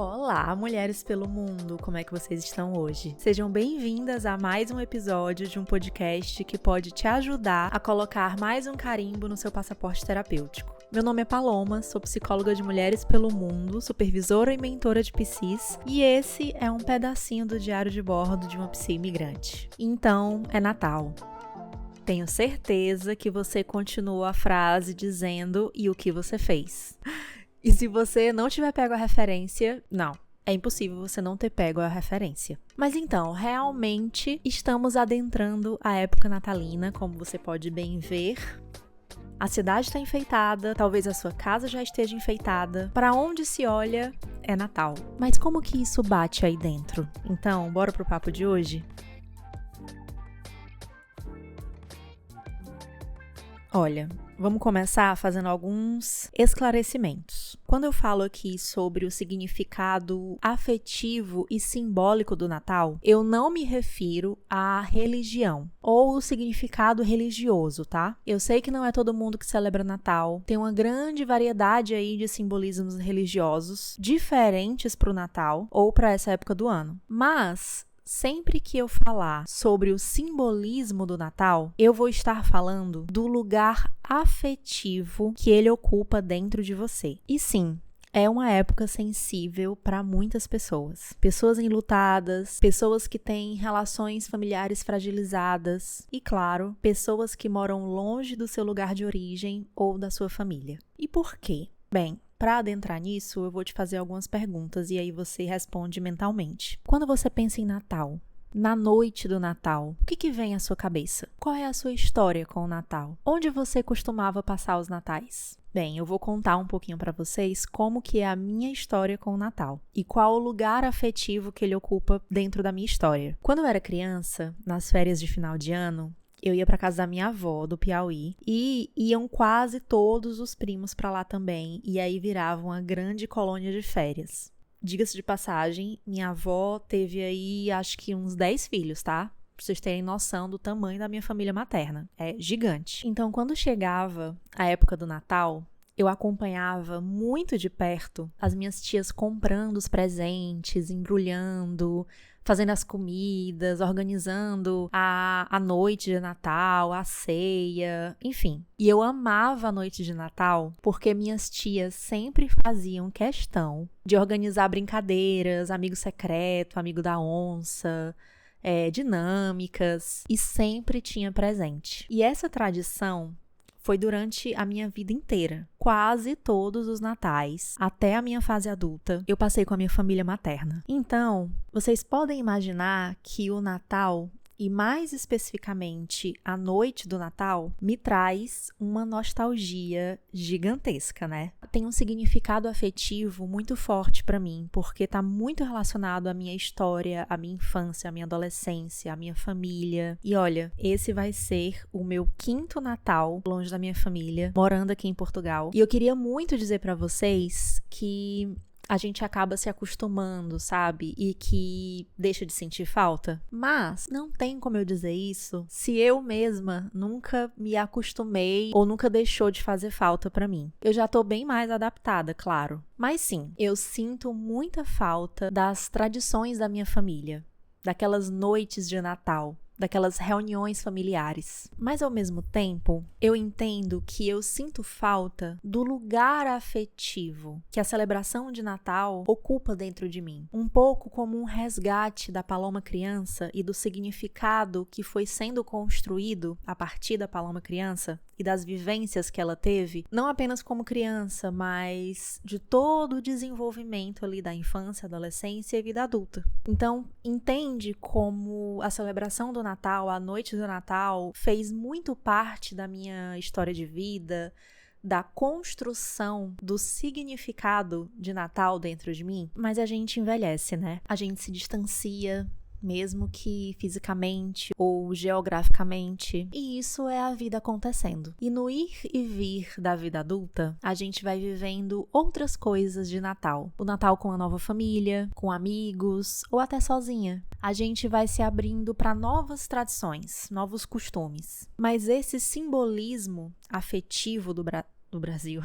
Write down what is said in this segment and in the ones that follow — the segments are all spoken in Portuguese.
Olá, mulheres pelo mundo! Como é que vocês estão hoje? Sejam bem-vindas a mais um episódio de um podcast que pode te ajudar a colocar mais um carimbo no seu passaporte terapêutico. Meu nome é Paloma, sou psicóloga de mulheres pelo mundo, supervisora e mentora de psis, e esse é um pedacinho do diário de bordo de uma psi imigrante. Então, é Natal. Tenho certeza que você continua a frase dizendo "e o que você fez?". E se você não tiver pego a referência, não, é impossível você não ter pego a referência. Mas então, realmente estamos adentrando a época natalina, como você pode bem ver. A cidade está enfeitada, talvez a sua casa já esteja enfeitada. Para onde se olha, é Natal. Mas como que isso bate aí dentro? Então, bora pro papo de hoje? Olha, vamos começar fazendo alguns esclarecimentos. Quando eu falo aqui sobre o significado afetivo e simbólico do Natal, eu não me refiro à religião ou o significado religioso, tá? Eu sei que não é todo mundo que celebra Natal, tem uma grande variedade aí de simbolismos religiosos diferentes para o Natal ou para essa época do ano, mas sempre que eu falar sobre o simbolismo do Natal, eu vou estar falando do lugar afetivo que ele ocupa dentro de você. E sim, é uma época sensível para muitas pessoas. Pessoas enlutadas, pessoas que têm relações familiares fragilizadas e, claro, pessoas que moram longe do seu lugar de origem ou da sua família. E por quê? Bem, para adentrar nisso, eu vou te fazer algumas perguntas e aí você responde mentalmente. Quando você pensa em Natal, na noite do Natal, o que vem à sua cabeça? Qual é a sua história com o Natal? Onde você costumava passar os natais? Bem, eu vou contar um pouquinho para vocês como que é a minha história com o Natal e qual o lugar afetivo que ele ocupa dentro da minha história. Quando eu era criança, nas férias de final de ano, eu ia para casa da minha avó, do Piauí, e iam quase todos os primos para lá também, e aí virava uma grande colônia de férias. Diga-se de passagem, minha avó teve aí, acho que uns 10 filhos, tá? Pra vocês terem noção do tamanho da minha família materna. É gigante. Então, quando chegava a época do Natal, eu acompanhava muito de perto as minhas tias comprando os presentes, embrulhando, fazendo as comidas, organizando a noite de Natal, a ceia, enfim. E eu amava a noite de Natal porque minhas tias sempre faziam questão de organizar brincadeiras, amigo secreto, amigo da onça, dinâmicas, e sempre tinha presente. E essa tradição foi durante a minha vida inteira. Quase todos os natais, até a minha fase adulta, eu passei com a minha família materna. Então, vocês podem imaginar que o Natal, e mais especificamente a noite do Natal, me traz uma nostalgia gigantesca, né? Tem um significado afetivo muito forte para mim, porque tá muito relacionado à minha história, à minha infância, à minha adolescência, à minha família. E olha, esse vai ser o meu 5º Natal longe da minha família, morando aqui em Portugal. E eu queria muito dizer para vocês que a gente acaba se acostumando, sabe? E que deixa de sentir falta. Mas não tem como eu dizer isso se eu mesma nunca me acostumei ou nunca deixou de fazer falta pra mim. Eu já tô bem mais adaptada, claro. Mas sim, eu sinto muita falta das tradições da minha família, daquelas noites de Natal, daquelas reuniões familiares. Mas ao mesmo tempo, eu entendo que eu sinto falta do lugar afetivo que a celebração de Natal ocupa dentro de mim. Um pouco como um resgate da Paloma criança e do significado que foi sendo construído a partir da Paloma criança e das vivências que ela teve, não apenas como criança, mas de todo o desenvolvimento ali da infância, adolescência e vida adulta. Então, entende como a celebração do Natal, a noite do Natal, fez muito parte da minha história de vida, da construção do significado de Natal dentro de mim? Mas a gente envelhece, né? A gente se distancia, mesmo que fisicamente ou geograficamente. E isso é a vida acontecendo. E no ir e vir da vida adulta, a gente vai vivendo outras coisas de Natal. O Natal com a nova família, com amigos ou até sozinha. A gente vai se abrindo para novas tradições, novos costumes. Mas esse simbolismo afetivo do Brasil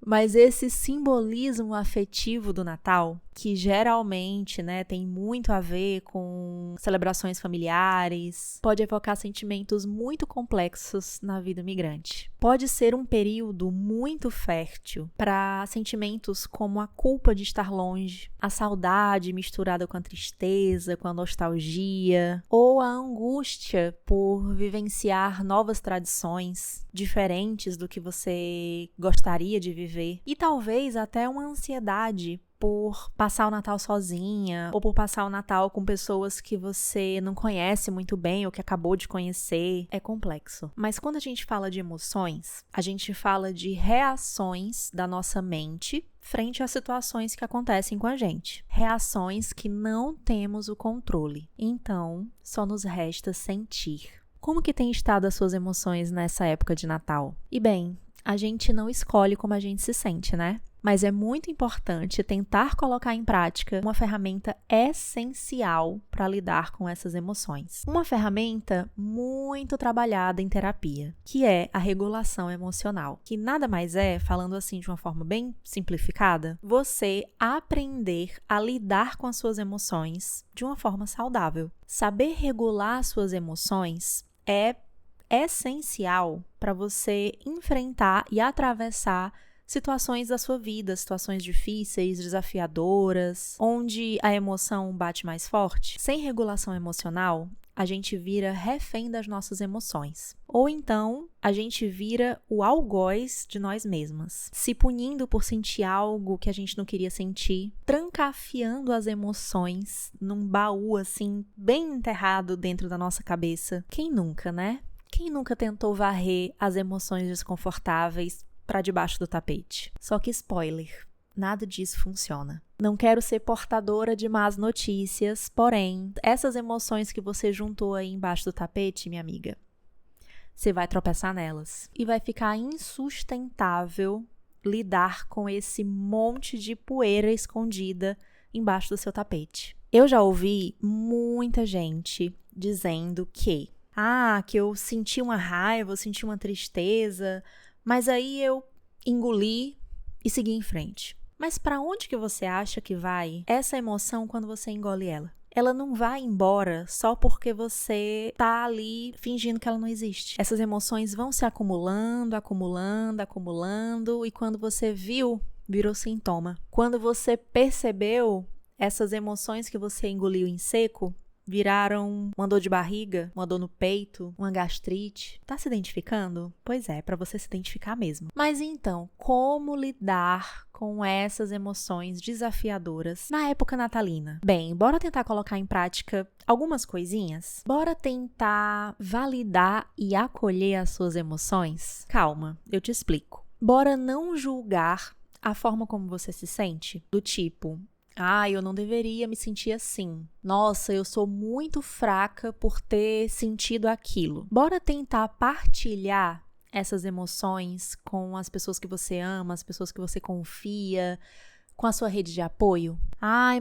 Mas esse simbolismo afetivo do Natal, que geralmente, né, tem muito a ver com celebrações familiares, pode evocar sentimentos muito complexos na vida migrante. Pode ser um período muito fértil para sentimentos como a culpa de estar longe, a saudade misturada com a tristeza, com a nostalgia, ou a angústia por vivenciar novas tradições diferentes do que você gostaria de viver. E talvez até uma ansiedade por passar o Natal sozinha, ou por passar o Natal com pessoas que você não conhece muito bem ou que acabou de conhecer. É complexo. Mas quando a gente fala de emoções, a gente fala de reações da nossa mente frente às situações que acontecem com a gente. Reações que não temos o controle. Então, só nos resta sentir. Como que tem estado as suas emoções nessa época de Natal? E bem, a gente não escolhe como a gente se sente, né? Mas é muito importante tentar colocar em prática uma ferramenta essencial para lidar com essas emoções. Uma ferramenta muito trabalhada em terapia, que é a regulação emocional. Que nada mais é, falando assim de uma forma bem simplificada, você aprender a lidar com as suas emoções de uma forma saudável. Saber regular suas emoções é essencial para você enfrentar e atravessar situações da sua vida, situações difíceis, desafiadoras, onde a emoção bate mais forte. Sem regulação emocional, a gente vira refém das nossas emoções. Ou então, a gente vira o algoz de nós mesmas, se punindo por sentir algo que a gente não queria sentir, trancafiando as emoções num baú assim, bem enterrado dentro da nossa cabeça. Quem nunca, né? Quem nunca tentou varrer as emoções desconfortáveis para debaixo do tapete? Só que spoiler, nada disso funciona. Não quero ser portadora de más notícias, porém, essas emoções que você juntou aí embaixo do tapete, minha amiga, você vai tropeçar nelas e vai ficar insustentável lidar com esse monte de poeira escondida embaixo do seu tapete. Eu já ouvi muita gente dizendo que eu senti uma raiva, eu senti uma tristeza, mas aí eu engoli e segui em frente. Mas para onde que você acha que vai essa emoção quando você engole ela? Ela não vai embora só porque você tá ali fingindo que ela não existe. Essas emoções vão se acumulando, e quando você viu, virou sintoma. Quando você percebeu, essas emoções que você engoliu em seco viraram uma dor de barriga, uma dor no peito, uma gastrite. Tá se identificando? Pois é, para você se identificar mesmo. Mas então, como lidar com essas emoções desafiadoras na época natalina? Bem, bora tentar colocar em prática algumas coisinhas? Bora tentar validar e acolher as suas emoções? Calma, eu te explico. Bora não julgar a forma como você se sente, do tipo: eu não deveria me sentir assim. Nossa, eu sou muito fraca por ter sentido aquilo. Bora tentar partilhar essas emoções com as pessoas que você ama, as pessoas que você confia, com a sua rede de apoio.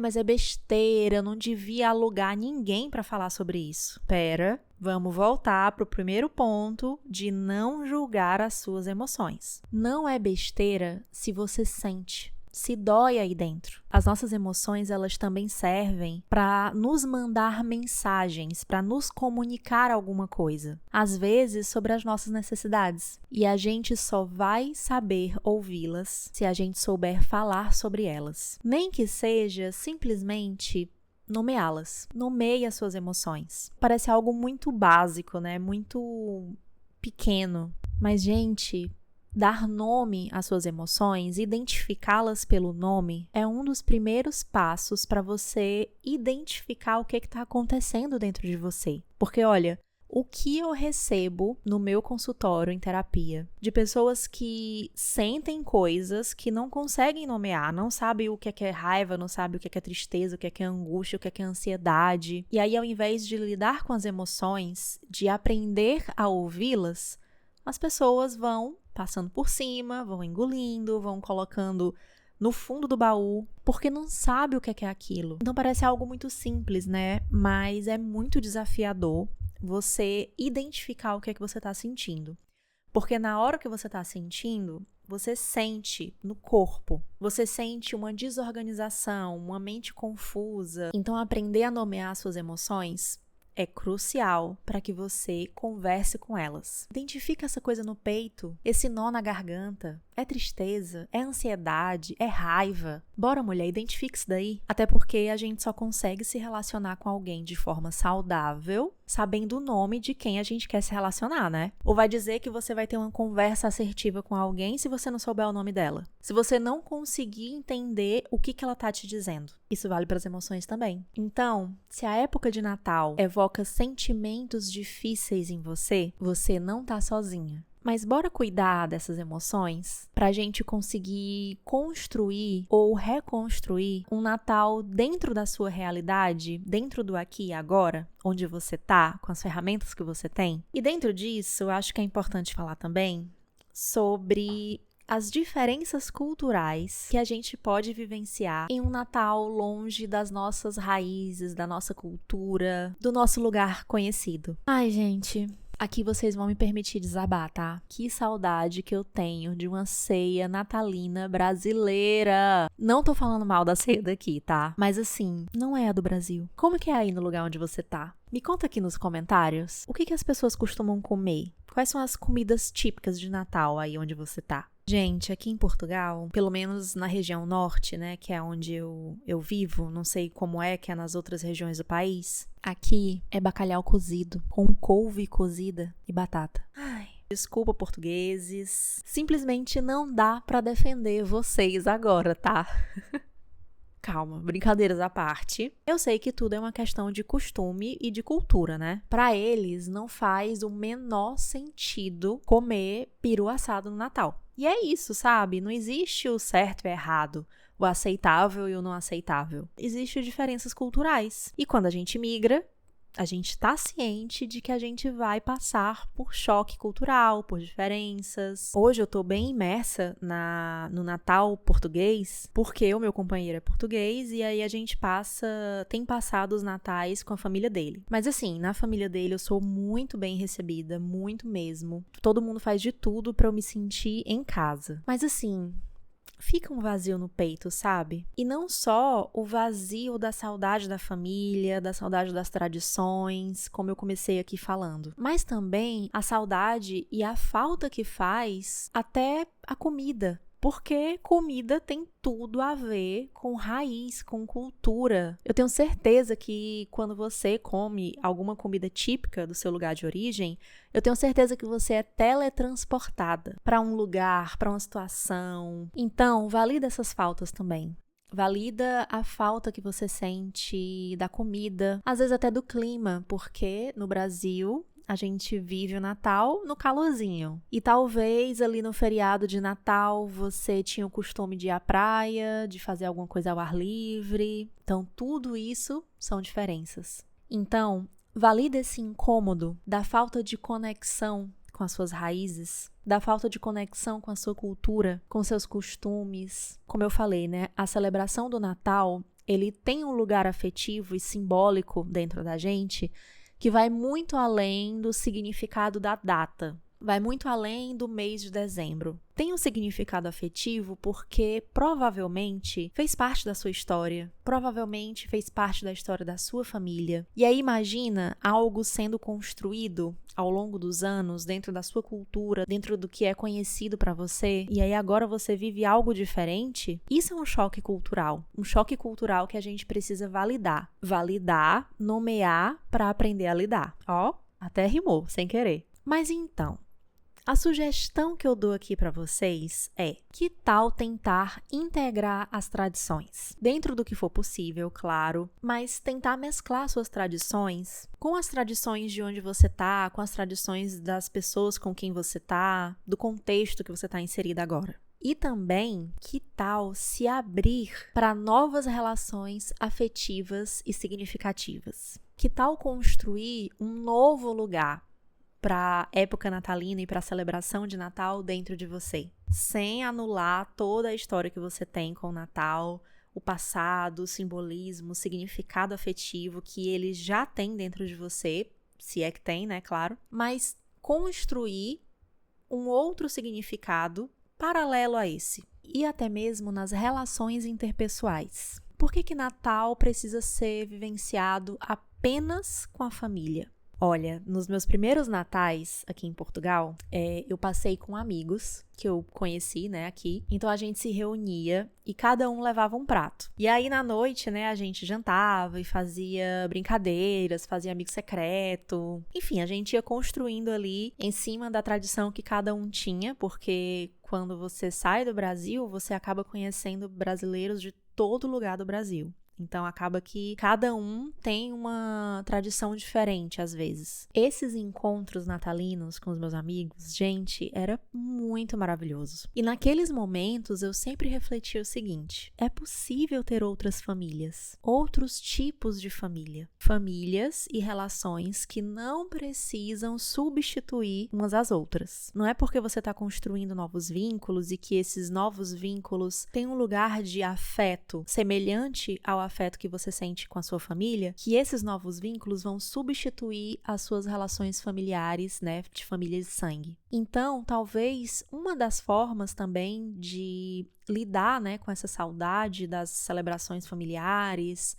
Mas é besteira, eu não devia alugar ninguém para falar sobre isso. Pera, vamos voltar para o primeiro ponto de não julgar as suas emoções. Não é besteira se você sente. Se dói aí dentro. As nossas emoções, elas também servem para nos mandar mensagens, para nos comunicar alguma coisa, às vezes sobre as nossas necessidades. E a gente só vai saber ouvi-las se a gente souber falar sobre elas. Nem que seja simplesmente nomeá-las. Nomeie as suas emoções. Parece algo muito básico, né? Muito pequeno. Mas, gente, dar nome às suas emoções, identificá-las pelo nome, é um dos primeiros passos para você identificar o que está acontecendo dentro de você. Porque, olha, o que eu recebo no meu consultório em terapia de pessoas que sentem coisas que não conseguem nomear, não sabem o que é raiva, não sabem o que é tristeza, o que é angústia, o que é ansiedade. E aí, ao invés de lidar com as emoções, de aprender a ouvi-las, as pessoas vão passando por cima, vão engolindo, vão colocando no fundo do baú, porque não sabe o que é aquilo. Então parece algo muito simples, né? Mas é muito desafiador você identificar o que é que você está sentindo. Porque na hora que você está sentindo, você sente no corpo, você sente uma desorganização, uma mente confusa. Então, aprender a nomear suas emoções é crucial para que você converse com elas. Identifica essa coisa no peito, esse nó na garganta. É tristeza? É ansiedade? É raiva? Bora, mulher, identifique isso daí. Até porque a gente só consegue se relacionar com alguém de forma saudável, sabendo o nome de quem a gente quer se relacionar, né? Ou vai dizer que você vai ter uma conversa assertiva com alguém se você não souber o nome dela. Se você não conseguir entender o que ela tá te dizendo. Isso vale para as emoções também. Então, se a época de Natal evoca sentimentos difíceis em você, você não tá sozinha. Mas bora cuidar dessas emoções pra gente conseguir construir ou reconstruir um Natal dentro da sua realidade, dentro do aqui e agora, onde você tá, com as ferramentas que você tem. E dentro disso, eu acho que é importante falar também sobre as diferenças culturais que a gente pode vivenciar em um Natal longe das nossas raízes, da nossa cultura, do nosso lugar conhecido. Ai, gente, aqui vocês vão me permitir desabar, tá? Que saudade que eu tenho de uma ceia natalina brasileira. Não tô falando mal da ceia daqui, tá? Mas assim, não é a do Brasil. Como que é aí no lugar onde você tá? Me conta aqui nos comentários o que as pessoas costumam comer. Quais são as comidas típicas de Natal aí onde você tá? Gente, aqui em Portugal, pelo menos na região norte, né, que é onde eu vivo, não sei como é que é nas outras regiões do país, aqui é bacalhau cozido, com couve cozida e batata. Ai, desculpa, portugueses, simplesmente não dá pra defender vocês agora, tá? Calma, brincadeiras à parte. Eu sei que tudo é uma questão de costume e de cultura, né? Pra eles, não faz o menor sentido comer peru assado no Natal. E é isso, sabe? Não existe o certo e o errado, o aceitável e o não aceitável. Existem diferenças culturais. E quando a gente migra, a gente tá ciente de que a gente vai passar por choque cultural, por diferenças. Hoje eu tô bem imersa no Natal português, porque o meu companheiro é português e aí a gente tem passado os natais com a família dele. Mas assim, na família dele eu sou muito bem recebida, muito mesmo. Todo mundo faz de tudo pra eu me sentir em casa. Mas assim, fica um vazio no peito, sabe? E não só o vazio da saudade da família, da saudade das tradições, como eu comecei aqui falando, mas também a saudade e a falta que faz até a comida. Porque comida tem tudo a ver com raiz, com cultura. Eu tenho certeza que quando você come alguma comida típica do seu lugar de origem, eu tenho certeza que você é teletransportada para um lugar, para uma situação. Então, valida essas faltas também. Valida a falta que você sente da comida, às vezes até do clima, porque no Brasil a gente vive o Natal no calorzinho. E talvez ali no feriado de Natal você tinha o costume de ir à praia, de fazer alguma coisa ao ar livre. Então, tudo isso são diferenças. Então, valida esse incômodo da falta de conexão com as suas raízes, da falta de conexão com a sua cultura, com seus costumes. Como eu falei, né? A celebração do Natal, ele tem um lugar afetivo e simbólico dentro da gente que vai muito além do significado da data, vai muito além do mês de dezembro. Tem um significado afetivo porque provavelmente fez parte da sua história, provavelmente fez parte da história da sua família. E aí imagina algo sendo construído ao longo dos anos, dentro da sua cultura, dentro do que é conhecido para você, e aí agora você vive algo diferente. Isso é um choque cultural que a gente precisa validar, nomear para aprender a lidar. Ó, até rimou, sem querer. Mas então, a sugestão que eu dou aqui para vocês é: que tal tentar integrar as tradições? Dentro do que for possível, claro, mas tentar mesclar suas tradições com as tradições de onde você tá, com as tradições das pessoas com quem você tá, do contexto que você tá inserida agora. E também, que tal se abrir para novas relações afetivas e significativas? Que tal construir um novo lugar para a época natalina e para a celebração de Natal dentro de você, sem anular toda a história que você tem com o Natal, o passado, o simbolismo, o significado afetivo que ele já tem dentro de você, se é que tem, né, claro, mas construir um outro significado paralelo a esse, e até mesmo nas relações interpessoais. Por que Natal precisa ser vivenciado apenas com a família? Olha, nos meus primeiros natais aqui em Portugal, eu passei com amigos que eu conheci, aqui. Então a gente se reunia e cada um levava um prato. E aí na noite, a gente jantava e fazia brincadeiras, fazia amigo secreto. Enfim, a gente ia construindo ali em cima da tradição que cada um tinha, porque quando você sai do Brasil, você acaba conhecendo brasileiros de todo lugar do Brasil. Então, acaba que cada um tem uma tradição diferente, às vezes. Esses encontros natalinos com os meus amigos, gente, era muito maravilhoso. E naqueles momentos, eu sempre refletia o seguinte: é possível ter outras famílias, outros tipos de família. Famílias e relações que não precisam substituir umas às outras. Não é porque você está construindo novos vínculos e que esses novos vínculos têm um lugar de afeto semelhante ao afeto que você sente com a sua família, que esses novos vínculos vão substituir as suas relações familiares, de família de sangue. Então, talvez uma das formas também de lidar, com essa saudade das celebrações familiares,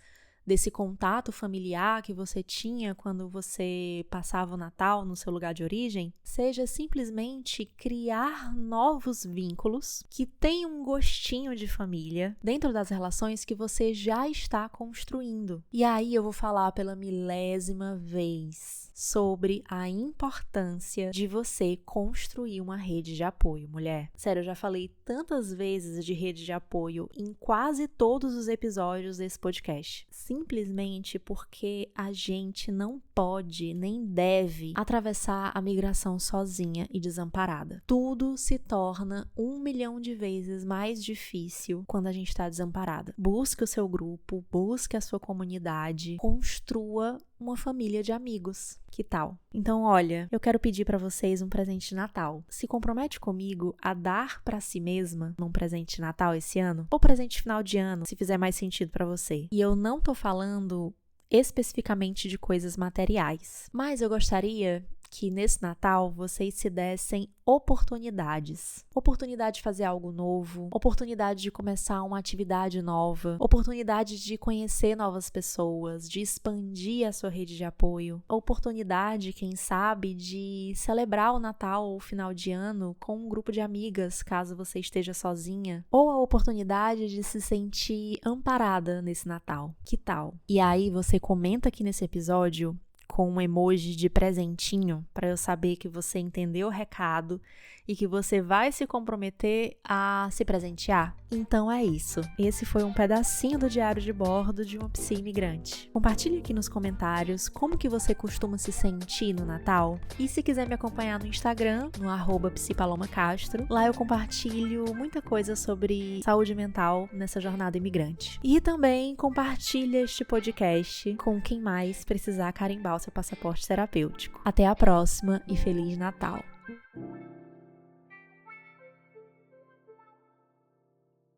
desse contato familiar que você tinha quando você passava o Natal no seu lugar de origem, seja simplesmente criar novos vínculos que tenham um gostinho de família dentro das relações que você já está construindo. E aí eu vou falar pela 1000ª vez sobre a importância de você construir uma rede de apoio, mulher. Sério, eu já falei tantas vezes de rede de apoio em quase todos os episódios desse podcast. Simplesmente porque a gente não pode nem deve atravessar a migração sozinha e desamparada. Tudo se torna 1 milhão de vezes mais difícil quando a gente está desamparada. Busque o seu grupo, busque a sua comunidade, construa uma família de amigos. Que tal? Então, olha, eu quero pedir para vocês um presente de Natal. Se compromete comigo a dar para si mesma um presente de Natal esse ano, ou presente de final de ano, se fizer mais sentido para você. E eu não tô falando especificamente de coisas materiais, mas eu gostaria que nesse Natal vocês se dessem oportunidades. Oportunidade de fazer algo novo, oportunidade de começar uma atividade nova, oportunidade de conhecer novas pessoas, de expandir a sua rede de apoio, oportunidade, quem sabe, de celebrar o Natal ou o final de ano com um grupo de amigas, caso você esteja sozinha, ou a oportunidade de se sentir amparada nesse Natal. Que tal? E aí você comenta aqui nesse episódio com um emoji de presentinho, para eu saber que você entendeu o recado e que você vai se comprometer a se presentear. Então é isso. Esse foi um pedacinho do diário de bordo de uma psi imigrante. Compartilhe aqui nos comentários como que você costuma se sentir no Natal. E se quiser me acompanhar no Instagram, no @psipalomacastro, lá eu compartilho muita coisa sobre saúde mental nessa jornada imigrante. E também compartilhe este podcast com quem mais precisar carimbar o seu passaporte terapêutico. Até a próxima e Feliz Natal!